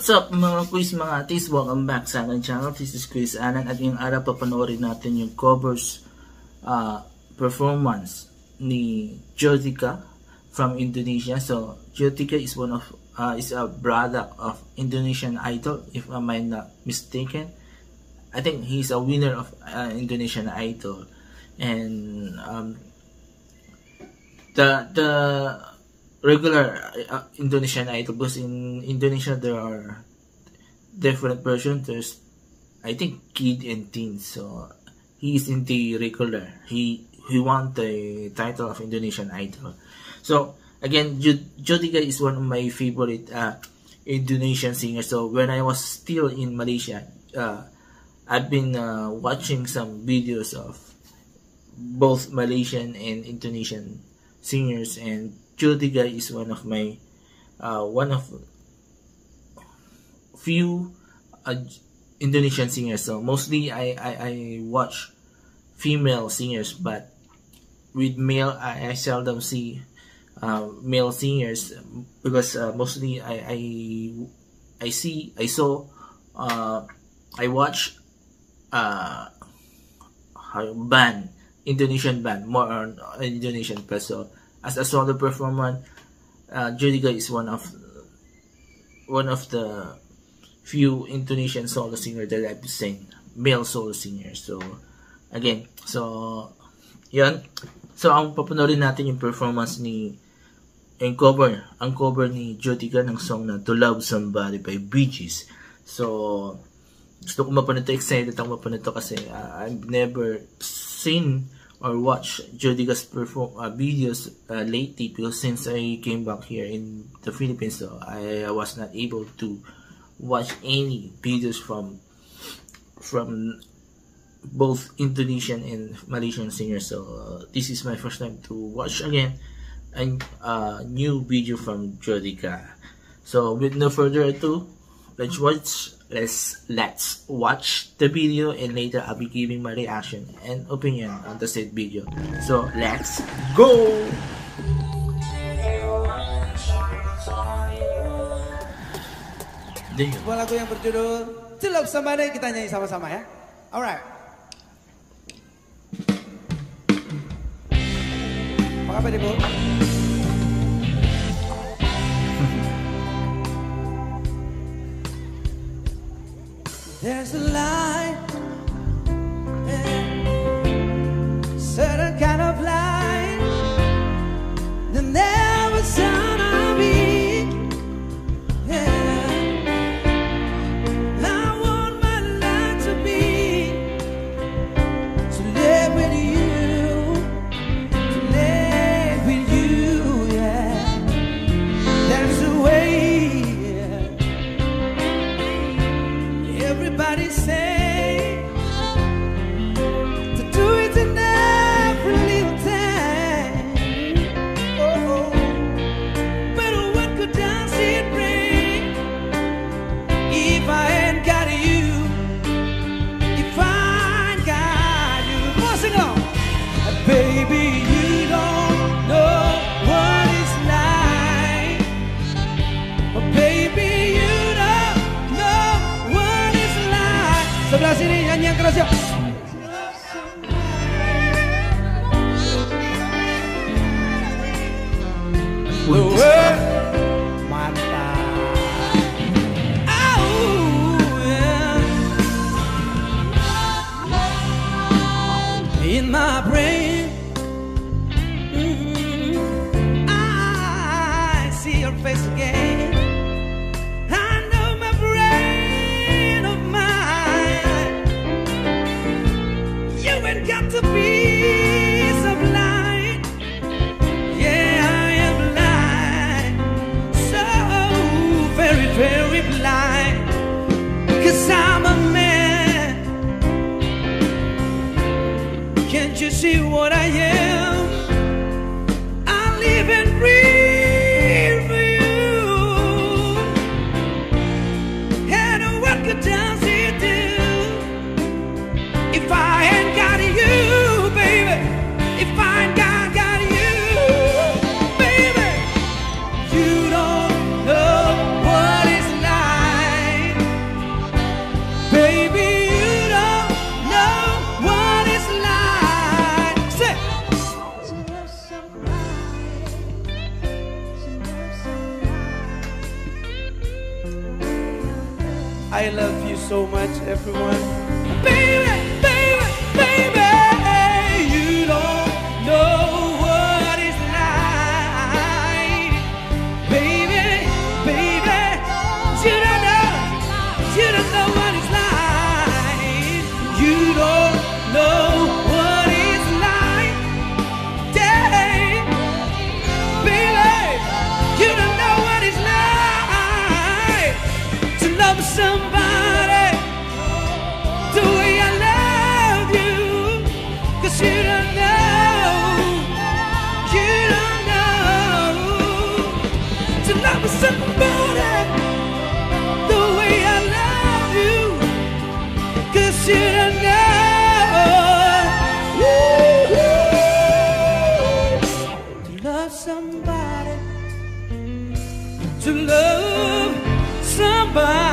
What's up mga quiz mga atis? Welcome back sa aking channel. This is Quiz Alan at ngayong araw papanoorin natin yung covers performance ni Jyotika from Indonesia. So Jyotika is is a product of Indonesian Idol, if I am not mistaken. I think he's a winner of Indonesian Idol, and the regular Indonesian Idol, because in Indonesia there are different versions. There's, I think, kid and teen. So he's in the regular. He won the title of Indonesian Idol. So again, Jyotika is one of my favorite Indonesian singers. So when I was still in Malaysia, I've been watching some videos of both Malaysian and Indonesian singers, and Jyotika is one of my few Indonesian singers. So mostly I watch female singers, but with male I seldom see male singers, because mostly I watch Indonesian band, more on Indonesian plus. So as a solo performer, Jyotika is one of the few Indonesian solo singers that I've seen, male solo singers. So again, so yan. So ang papanoorin natin yung performance ang cover ni Jyotika ng song na To Love Somebody by Bee Gees. So gusto ko mapanito, excited ako mapanito kasi I've never seen or watch Jyotika's videos lately, because since I came back here in the Philippines, so I was not able to watch any videos from both Indonesian and Malaysian singers. So this is my first time to watch again a new video from Jyotika. So with no further ado, let's watch the video, and later I'll be giving my reaction and opinion on the said video. So let's go! Sebuah lagu yang berjudul To Love Somebody, kita nyanyi sama-sama ya. Alright. Apa kabar Ibu? There's a light, certain kind of light that never shine on me. Yeah. I want my life to be to live with you, yeah. That's the way. Everybody say to do it in every little time. Oh, but what could dance it bring if I ain't got you? If I ain't got you, come on, sing along. Baby, you don't know what it's like. Oh, baby, you don't know what it's like. Sebelah sini nyanyi yang keras ya. Mantap. In my brain, I see your face again. I know my brain of mine. You ain't got to be so blind. Yeah, I am blind. So very, very blind. 'Cause I'm a man. Can't you see what I am? I live and breathe for you. And what could dance it do if I ain't got you, baby? If I ain't got you, baby, you don't know what it's like. love you so much, everyone. Baby, baby, baby, you don't know what it's like. Baby, baby, you don't know what it's like. You don't know what it's like. Yeah, baby, you don't know what it's like to love somebody the way I love you. 'Cause you don't know to love somebody the way I love you. 'Cause you don't know to love somebody, to love somebody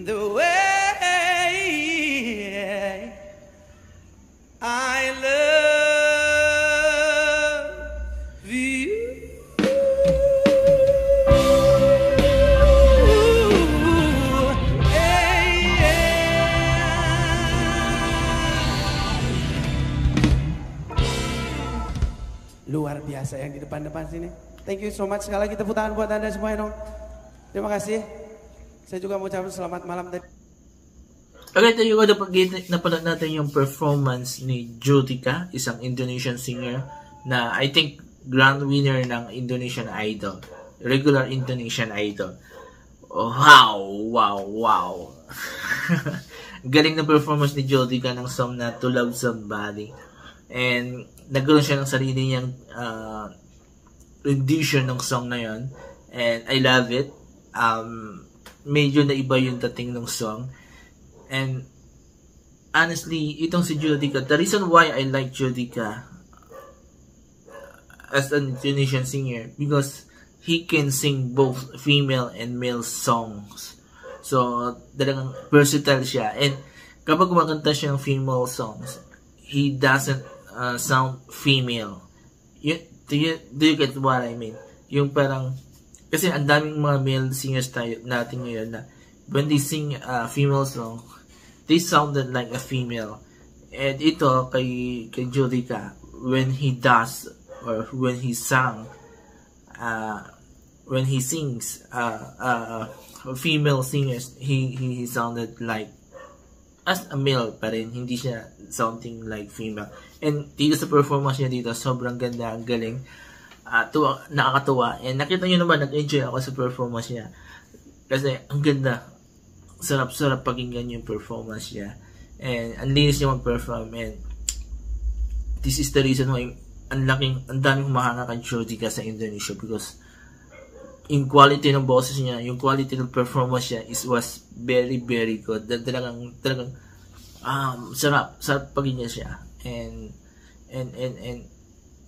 the way I love you. Luar biasa yang di depan-depan sini. Thank you so much. Sekali lagi tepuk tangan buat Anda semua, dong. Terima kasih. Saya juga mau ucapkan selamat malam tadi. Okay, tayo ko napanood natin yung performance ni Jyotika, isang Indonesian singer na I think grand winner ng Indonesian Idol, regular Indonesian Idol. Oh, wow. Galing na performance ni Jyotika ng song na To Love Somebody. And nagkaroon siya ng sarili niyang rendition ng song na yon. And I love it. Medyo na iba yung dating ng song. And honestly, itong si Jyotika, the reason why I like Jyotika as an Indonesian singer, because he can sing both female and male songs. So, talagang versatile siya. And kapag kumakanta siya ng female songs, he doesn't sound female. Do you get what I mean? Yung parang, kasi ang daming mga male singers natin ngayon na when they sing female song, they sounded like a female. And ito kay Jyotika, when he does or when he sang, when he sings female singers, he sounded like as a male pa rin, hindi siya sounding like female. And dito sa performance niya dito, sobrang ganda, ang galing, nakakatuwa. And nakita nyo naman, nag-enjoy ako sa performance niya kasi ang ganda, sarap-sarap pakinggan yung performance niya, and ang linis niya mag-perform. And this is the reason why ang daming humahanga kay Jyotika sa Indonesia, because yung quality ng boses niya, yung quality ng performance niya was very good. Talagang sarap pakinggan siya. And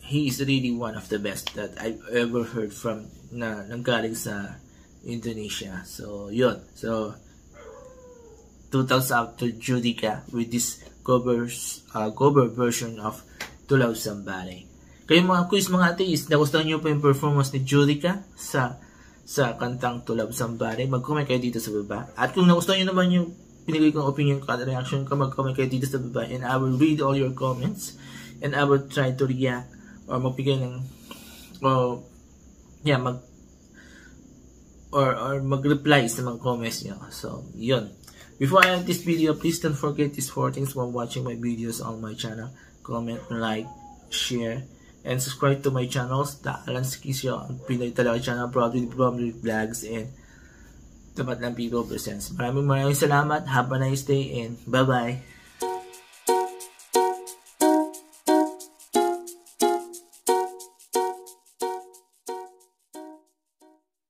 he is really one of the best that I've ever heard from na nanggaling sa Indonesia. So yun, so 2 thumbs up to Jyotika with this cover version of To Love Somebody. Kayo mga quiz, mga ateist, nagustuhan nyo pa yung performance ni Jyotika sa kantang To Love Somebody, mag-comment kayo dito sa baba. At kung nagustuhan nyo naman yung pinigay kong opinion ko at reaction ko, mag-comment kayo dito sa baba, and I will read all your comments and I will try to react or magbigay ng mag-reply sa mga comments nyo. So yun. Before I end this video, please don't forget these 4 things while watching my videos on my channel. Comment, like, share, and subscribe to my channels. The Alan Skisio, ang Pinoy talaga channel, probably vlogs, and Tapat ng People Presents. Maraming salamat. Have a nice day, and bye-bye.